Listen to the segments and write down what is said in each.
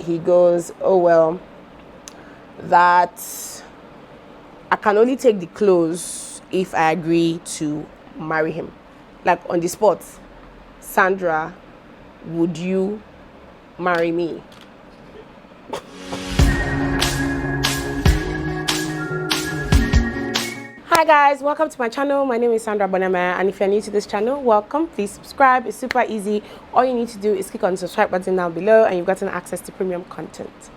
he goes, oh well, that I can only take the clothes if I agree to marry him. Like on the spot, Sandra, would you marry me? Hi guys, welcome to my channel. My name is Sandra Bonema, and if you're new to this channel, welcome. Please subscribe. It's super easy. All you need to do is click on the subscribe button down below and you've gotten access to premium content.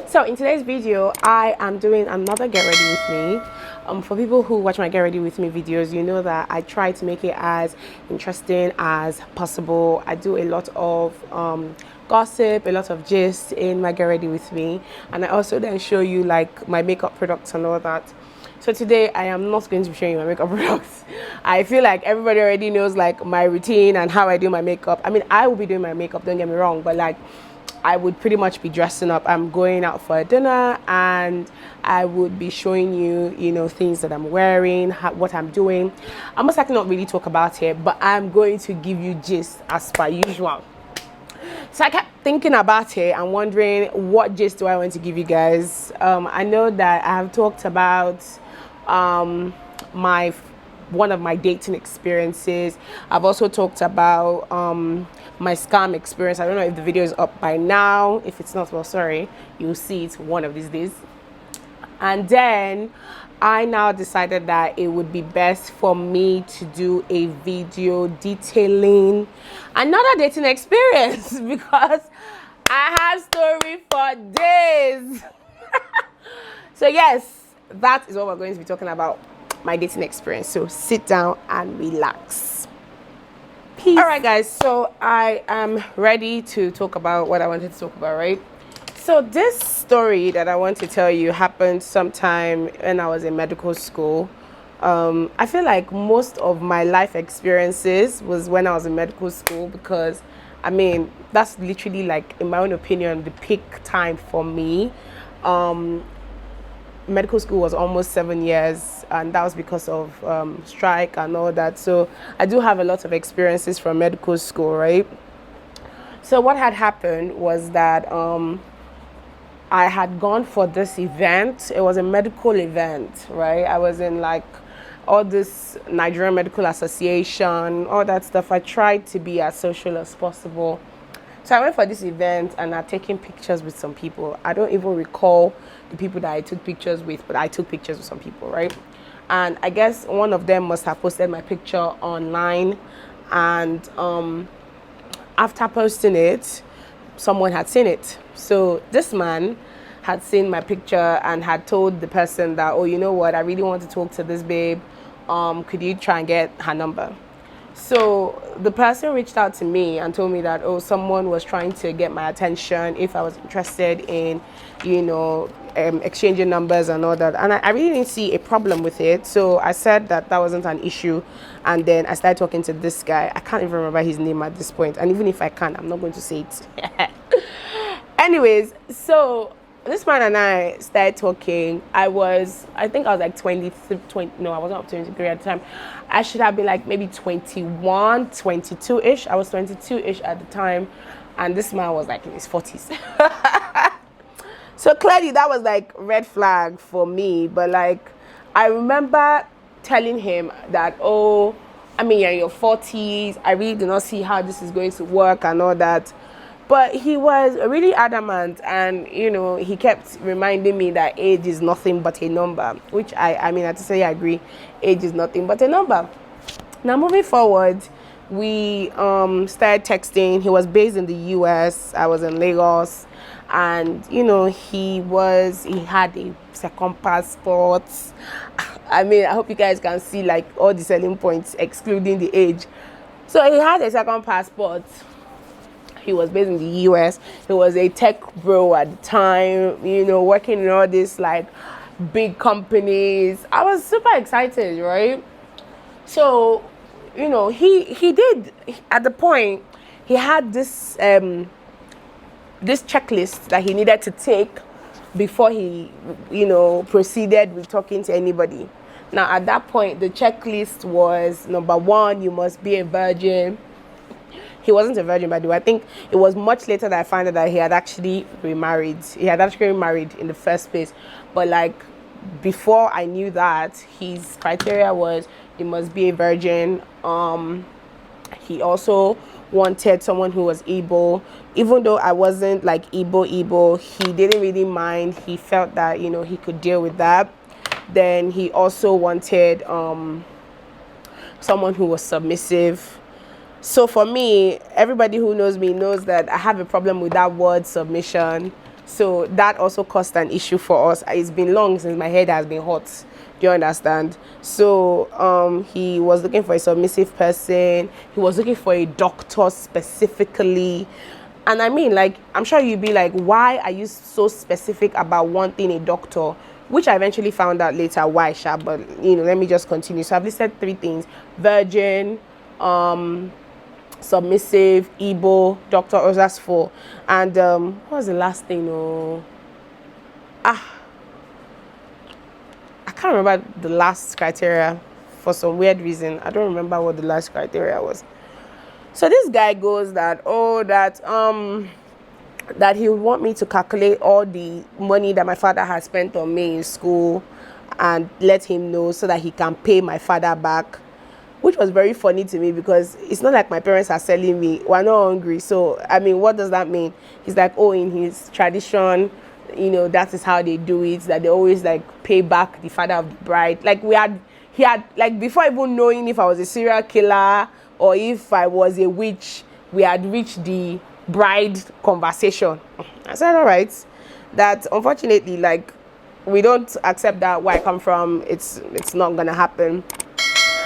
So in today's video, I am doing another get ready with me. For people who watch my get ready with me videos, you know that I try to make it as interesting as possible. I do a lot of gossip, a lot of gist in my get ready with me, and I also then show you like my makeup products and all that. So today I am not going to be showing you my makeup products. I feel like everybody already knows like my routine and how I do my makeup. I mean, I will be doing my makeup, don't get me wrong, but like I would pretty much be dressing up. I'm going out for a dinner and I would be showing you, you know, things that I'm wearing, what I'm doing. I must likely not really talk about it, but I'm going to give you gist as per usual. So I kept thinking about it and wondering what gist do I want to give you guys. I know that I have talked about one of my dating experiences. I've also talked about my scam experience. I don't know if the video is up by now. If it's not, well, sorry, you'll see it one of these days. And then I now decided that it would be best for me to do a video detailing another dating experience because I have story for days. So yes, that is what we're going to be talking about, my dating experience. So sit down and relax. Peace. All right guys, so I am ready to talk about what I wanted to talk about, right? So this story that I want to tell you happened sometime when I was in medical school. I feel like most of my life experiences was when I was in medical school because, I mean, that's literally like, in my own opinion, the peak time for me. Medical school was almost 7 years, and that was because of strike and all that. So I do have a lot of experiences from medical school, right? So what had happened was that I had gone for this event. It was a medical event, right? I was in like all this Nigerian Medical Association, all that stuff. I tried to be as social as possible. So I went for this event and I'd taken pictures with some people. I don't even recall the people that I took pictures with, but I took pictures with some people, right? And I guess one of them must have posted my picture online, and after posting it, someone had seen it. So this man had seen my picture and had told the person that, oh, you know what, I really want to talk to this babe. Could you try and get her number? So the person reached out to me and told me that, oh, someone was trying to get my attention if I was interested in, you know, exchanging numbers and all that. And I really didn't see a problem with it. So I said that that wasn't an issue. And then I started talking to this guy. I can't even remember his name at this point. And even if I can, I'm not going to say it. Anyways, so this man and I started talking. I think I was like 20, no, I wasn't up to 23 at the time. I should have been like maybe 21, 22-ish. I was 22-ish at the time. And this man was like in his 40s. So clearly that was like red flag for me. But like, I remember telling him that, oh, I mean, you're in your 40s. I really do not see how this is going to work and all that. But he was really adamant, and, you know, he kept reminding me that age is nothing but a number, which I mean, I have to say I agree. Age is nothing but a number. Now, moving forward, we started texting. He was based in the US. I was in Lagos. And, you know, he had a second passport. I mean, I hope you guys can see, like, all the selling points, excluding the age. So he had a second passport. He was based in the US. He was a tech bro at the time, you know, working in all these like big companies. I was super excited, right? So, you know, he did, at the point, he had this this checklist that he needed to take before he, you know, proceeded with talking to anybody. Now, at that point, the checklist was, number one, you must be a virgin. he wasn't a virgin, by the way. I think it was much later that I found out that he had actually remarried. He had actually remarried in the first place. But like before I knew that, his criteria was he must be a virgin. He also wanted someone who was Igbo. Even though I wasn't like Igbo, he didn't really mind. He felt that, you know, he could deal with that. Then he also wanted someone who was submissive. So for me, everybody who knows me knows that I have a problem with that word submission. So that also caused an issue for us. It's been long since my head has been hot. Do you understand? So he was looking for a submissive person. He was looking for a doctor specifically. And I mean, like, I'm sure you'd be like, why are you so specific about wanting a doctor? Which I eventually found out later why, Sha, but, you know, let me just continue. So I've listed 3 things: virgin, submissive, Igbo, doctor. Oh, that's 4. And what was the last thing? I can't remember the last criteria for some weird reason. I don't remember what the last criteria was. So this guy goes that that he would want me to calculate all the money that my father has spent on me in school and let him know so that he can pay my father back, which was very funny to me because it's not like my parents are selling me. We're not hungry. So, I mean, what does that mean? He's like, oh, in his tradition, you know, that is how they do it, that they always like pay back the father of the bride. Like he had like, before even knowing if I was a serial killer or if I was a witch, we had reached the bride conversation. I said, all right, that unfortunately, like, we don't accept that where I come from. It's not gonna happen.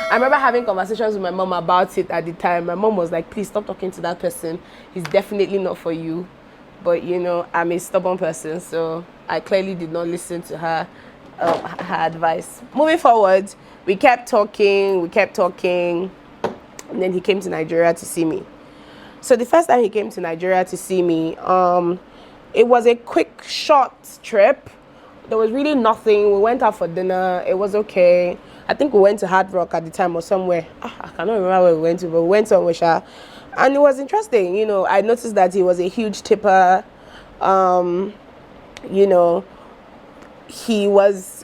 I remember having conversations with my mom about it at the time. My mom was like, please stop talking to that person. He's definitely not for you. But, you know, I'm a stubborn person, so I clearly did not listen to her advice. Moving forward, we kept talking, and then he came to Nigeria to see me. So the first time he came to Nigeria to see me, it was a quick, short trip. There was really nothing. We went out for dinner. It was okay. I think we went to Hard Rock at the time or somewhere. I cannot remember where we went to, but we went somewhere. And it was interesting. You know, I noticed that he was a huge tipper. You know, he was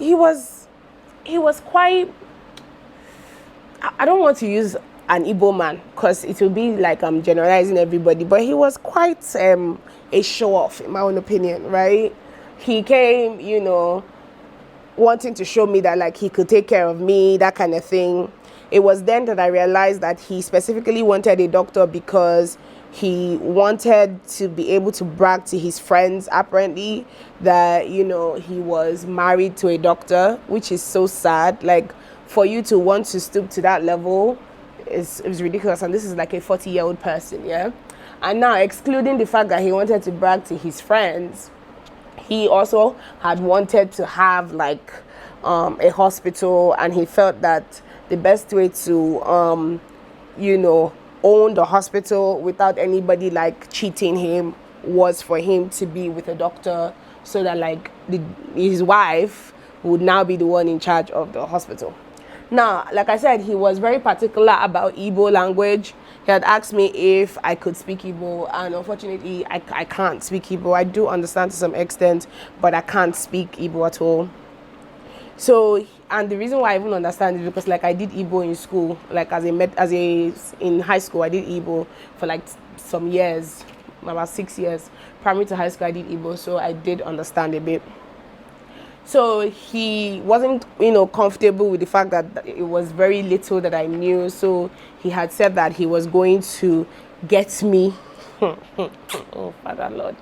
quite, I don't want to use an Igbo man because it will be like I'm generalizing everybody, but he was quite a show-off in my own opinion, right? He came, you know, wanting to show me that like he could take care of me, that kind of thing. It was then that I realized that he specifically wanted a doctor because he wanted to be able to brag to his friends, apparently, that, you know, he was married to a doctor, which is so sad. Like, for you to want to stoop to that level is ridiculous. And this is like a 40-year-old person, yeah? And now, excluding the fact that he wanted to brag to his friends, he also had wanted to have like a hospital, and he felt that the best way to you know, own the hospital without anybody like cheating him was for him to be with a doctor, so that like his wife would now be the one in charge of the hospital. Now, like I said, he was very particular about Igbo language. He had asked me if I could speak Igbo, and unfortunately, I can't speak Igbo. I do understand to some extent, but I can't speak Igbo at all. So, and the reason why I even understand is because like I did Igbo in school, like in high school, I did Igbo for like some years, about 6 years. Primary to high school, I did Igbo, so I did understand a bit. So he wasn't, you know, comfortable with the fact that it was very little that I knew. So he had said that he was going to get me. Oh, Father Lord.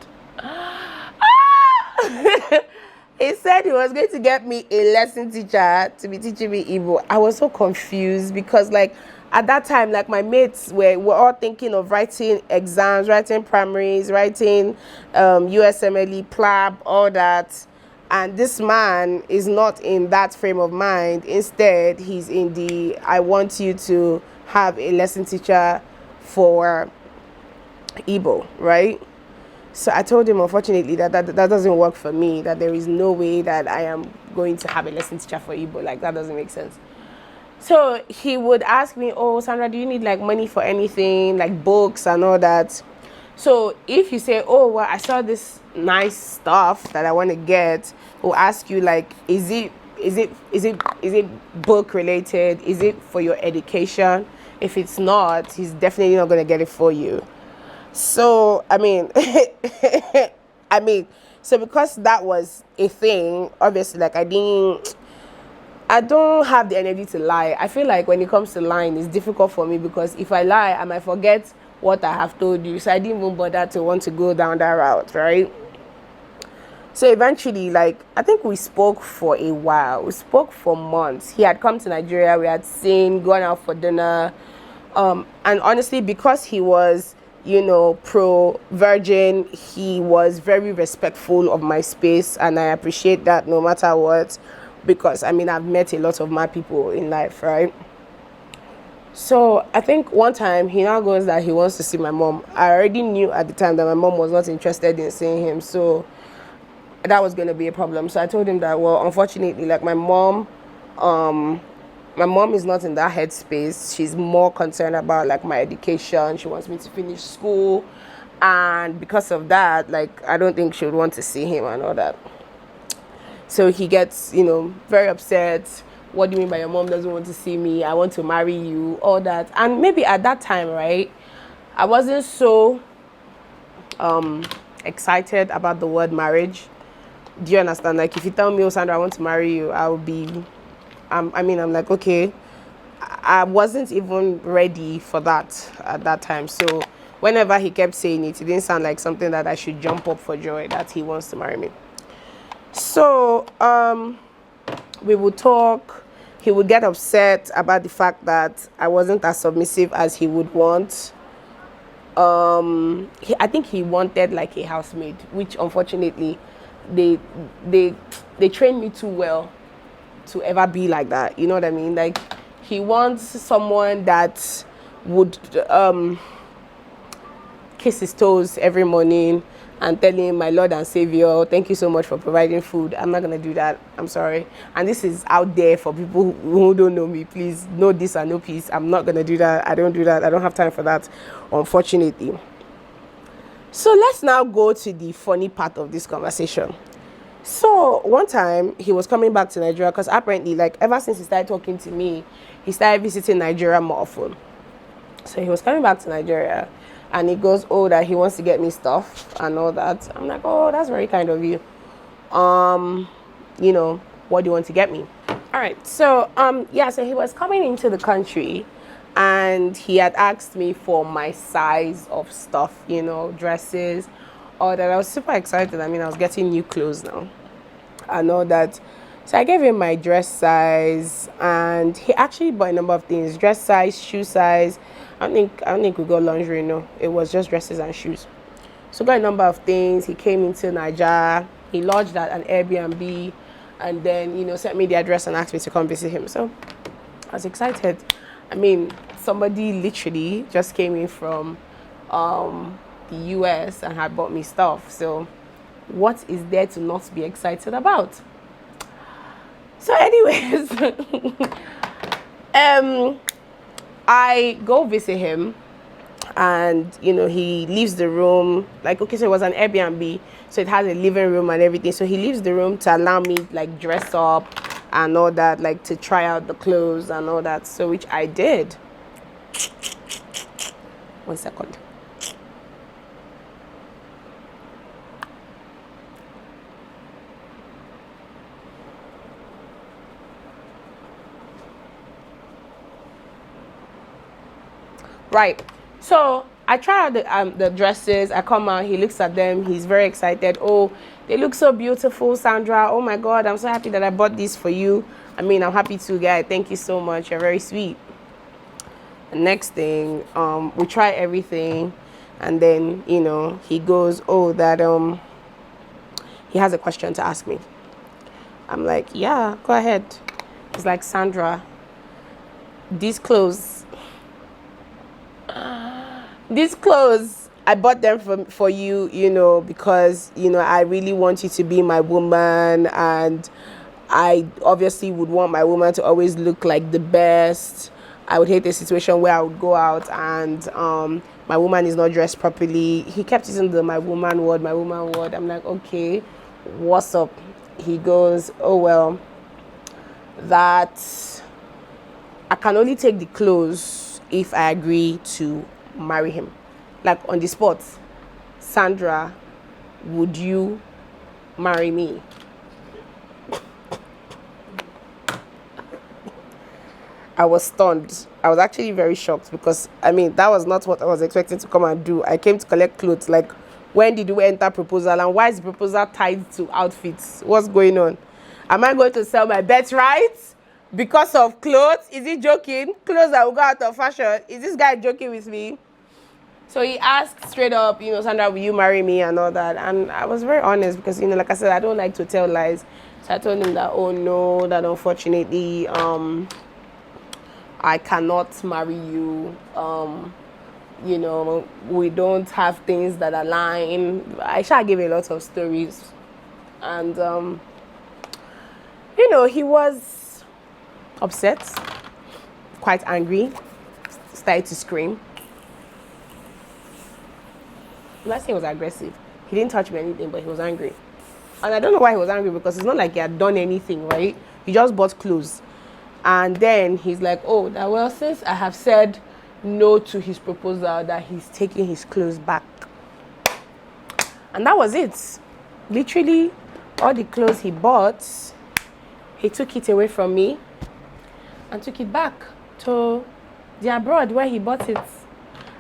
He said he was going to get me a lesson teacher to be teaching me Igbo. I was so confused because, like, at that time, like, my mates were all thinking of writing exams, writing primaries, writing USMLE, PLAB, all that. And this man is not in that frame of mind. Instead, he's in the, I want you to have a lesson teacher for Igbo, right? So I told him, unfortunately, that doesn't work for me, that there is no way that I am going to have a lesson teacher for Igbo. Like, that doesn't make sense. So he would ask me, oh, Sandra, do you need like money for anything, like books and all that? So if you say, oh, well, I saw this nice stuff that I want to get, he'll ask you like, is it book related? Is it for your education? If it's not, he's definitely not going to get it for you. So I mean, so because that was a thing, obviously, like I don't have the energy to lie. I feel like when it comes to lying, it's difficult for me because if I lie, I might forget what I have told you. So I didn't even bother to want to go down that route, right? So eventually, like, I think we spoke for a while. We spoke for months. He had come to Nigeria. We had seen, gone out for dinner. And honestly, because he was, pro-virgin, he was very respectful of my space. And I appreciate that no matter what. Because, I've met a lot of mad people in life, right? So I think one time he now goes that he wants to see my mom. I already knew at the time that my mom was not interested in seeing him. So that was going to be a problem. So I told him that, well, unfortunately, like my mom is not in that headspace. She's more concerned about like my education. She wants me to finish school. And because of that, like, I don't think she would want to see him and all that. So he gets, very upset. What do you mean by your mom doesn't want to see me? I want to marry you, all that. And maybe at that time, right, I wasn't so excited about the word marriage. Do you understand? Like, if you tell me, oh, Sandra, I want to marry you, I'll be, I'm like, okay. I wasn't even ready for that at that time. So whenever he kept saying it, it didn't sound like something that I should jump up for joy that he wants to marry me. So we would talk. He would get upset about the fact that I wasn't as submissive as he would want. I think he wanted like a housemaid, which unfortunately they trained me too well to ever be like that. You know what I mean? Like, he wants someone that would kiss his toes every morning and tell him, my Lord and Savior, thank you so much for providing food. I'm not going to do that. I'm sorry. And this is out there for people who don't know me. Please, know this and know peace. I'm not going to do that. I don't do that. I don't have time for that, unfortunately. So let's now go to the funny part of this conversation. So one time he was coming back to Nigeria because apparently, like, ever since he started talking to me, he started visiting Nigeria more often. So he was coming back to Nigeria. And he goes, oh, that he wants to get me stuff and all that. I'm like, oh, that's very kind of you. What do you want to get me? All right. So, so he was coming into the country and he had asked me for my size of stuff, dresses, all that. I was super excited. I was getting new clothes now and all that. So I gave him my dress size and he actually bought a number of things: dress size, shoe size. I don't think we got lingerie, no. It was just dresses and shoes. So got a number of things. He came into Nigeria. He lodged at an Airbnb and then, sent me the address and asked me to come visit him. So I was excited. Somebody literally just came in from the US and had bought me stuff. So what is there to not be excited about? So anyways, I go visit him and, he leaves the room. Like, okay, so it was an Airbnb, so it has a living room and everything. So he leaves the room to allow me, like, dress up and all that, like, to try out the clothes and all that. So, which I did. 1 second. Right. So I try out the dresses. I come out. He looks at them. He's very excited. Oh, they look so beautiful, Sandra. Oh my God, I'm so happy that I bought this for you. I'm happy to, guy. Thank you so much. You're very sweet. The next thing, we try everything, and then he goes, oh, that he has a question to ask me. I'm like, yeah, go ahead. He's like, Sandra, these clothes, I bought them for you, because I really want you to be my woman, and I obviously would want my woman to always look like the best. I would hate a situation where I would go out and my woman is not dressed properly. He kept using the my woman word, my woman word. I'm like, okay, what's up? He goes, oh well, that I can only take the clothes if I agree to marry him. Like on the spot, Sandra, would you marry me? I was stunned. I was actually very shocked because, I mean, that was not what I was expecting to come and do. I came to collect clothes. Like, when did we enter proposal? And why is the proposal tied to outfits? What's going on? Am I going to sell my birthright because of clothes? Is he joking? Clothes that will go out of fashion. Is this guy joking with me? So he asked straight up, Sandra, will you marry me and all that? And I was very honest because, like I said, I don't like to tell lies. So I told him that, oh no, that unfortunately, I cannot marry you. We don't have things that align. I shall give a lot of stories. And, he was upset, quite angry, started to scream. Last thing was aggressive. He didn't touch me or anything, but he was angry. And I don't know why he was angry because it's not like he had done anything, right? He just bought clothes. And then he's like, oh, that well, since I have said no to his proposal, that he's taking his clothes back. And that was it. Literally, all the clothes he bought, he took it away from me and took it back to the abroad where he bought it.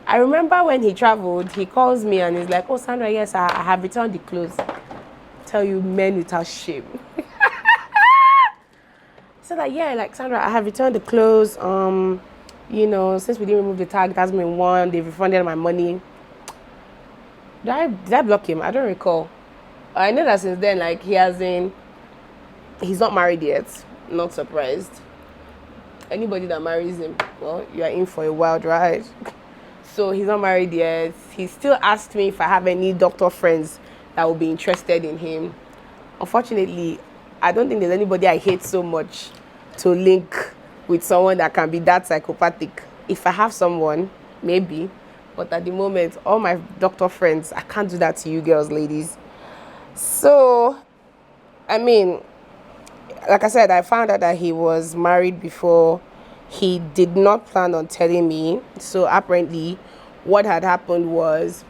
I remember when he traveled, he calls me and he's like, oh, Sandra, yes, I have returned the clothes. Tell you, men without shame. So like, yeah, like, Sandra, I have returned the clothes. Since we didn't remove the tag, it hasn't been worn. They've refunded my money. Did I block him? I don't recall. I know that since then, like, he's not married yet. Not surprised. Anybody that marries him, well, you are in for a wild ride. So he's not married yet. He still asked me if I have any doctor friends that will be interested in him. Unfortunately, I don't think there's anybody I hate so much to link with someone that can be that psychopathic. If I have someone, maybe. But at the moment, all my doctor friends, I can't do that to you girls, ladies. So, I mean, like I said, I found out that he was married before. He did not plan on telling me. So apparently, what had happened was,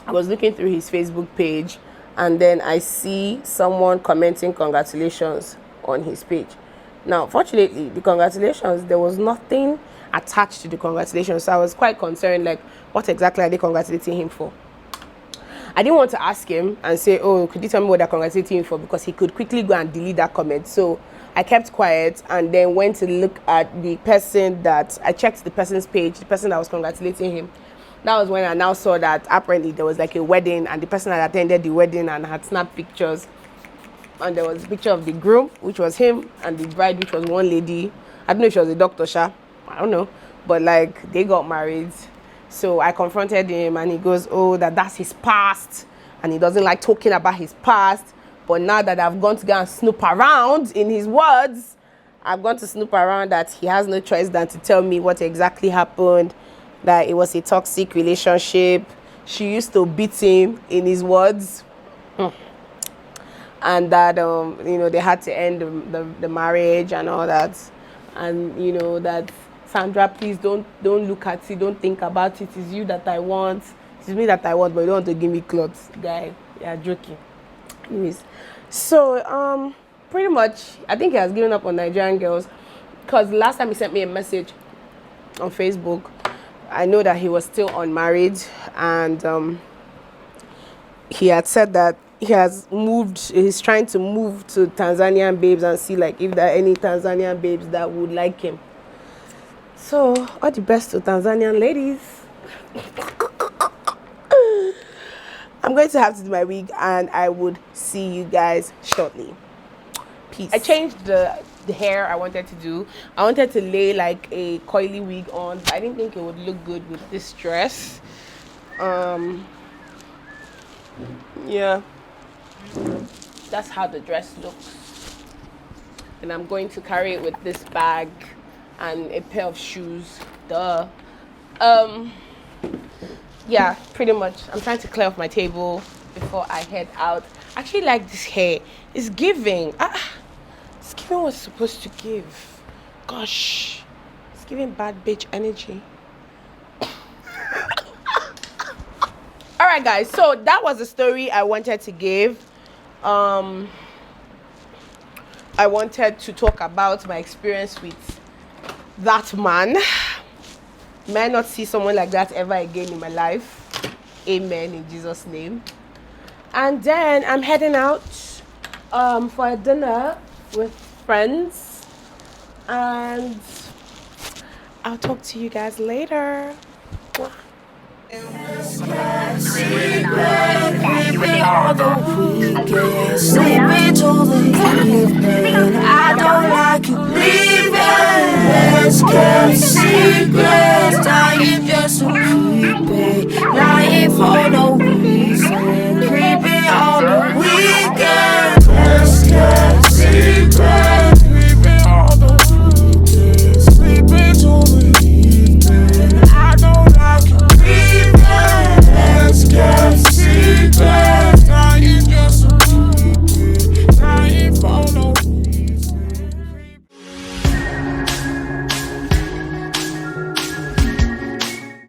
I was looking through his Facebook page, and then I see someone commenting congratulations on his page. Now, fortunately, the congratulations, there was nothing attached to the congratulations. So I was quite concerned, like, what exactly are they congratulating him for? I didn't want to ask him and say, oh, could you tell me what they're congratulating him for? Because he could quickly go and delete that comment. So I kept quiet and then went to look at the person that, I checked the person's page, the person that was congratulating him. That was when I now saw that apparently there was like a wedding and the person had attended the wedding and had snapped pictures. And there was a picture of the groom, which was him, and the bride, which was one lady. I don't know if she was a doctor, I don't know. But like, they got married. So I confronted him and he goes, oh, that's his past. And he doesn't like talking about his past. But now that I've gone to go and snoop around, in his words, I've gone to snoop around, that he has no choice than to tell me what exactly happened. That it was a toxic relationship. She used to beat him, in his words. And that, they had to end the marriage and all that. And, that, Sandra, please don't look at it. Don't think about it. It's you that I want. It's me that I want, but you don't want to give me clothes. Guy, you're joking. Anyways, so, pretty much, I think he has given up on Nigerian girls. Because last time he sent me a message on Facebook, I know that he was still unmarried. And he had said that he's trying to move to Tanzanian babes and see like if there are any Tanzanian babes that would like him. So all the best to Tanzanian ladies. I'm going to have to do my wig and I would see you guys shortly. Peace. I changed the hair I wanted to do. I wanted to lay like a coily wig on, but I didn't think it would look good with this dress. Yeah, that's how the dress looks. and I'm going to carry it with this bag and a pair of shoes. Duh. Yeah, pretty much. I'm trying to clear off my table before I head out. I actually like this hair. It's giving. It's giving what's supposed to give. Gosh, it's giving bad bitch energy. All right, guys. So that was the story I wanted to give. I wanted to talk about my experience with that man. May I not see someone like that ever again in my life. Amen, in Jesus' name. And then I'm heading out for a dinner with friends. And I'll talk to you guys later. I don't like you leaving. Let's get secrets. Dying just so creepy. Lying for no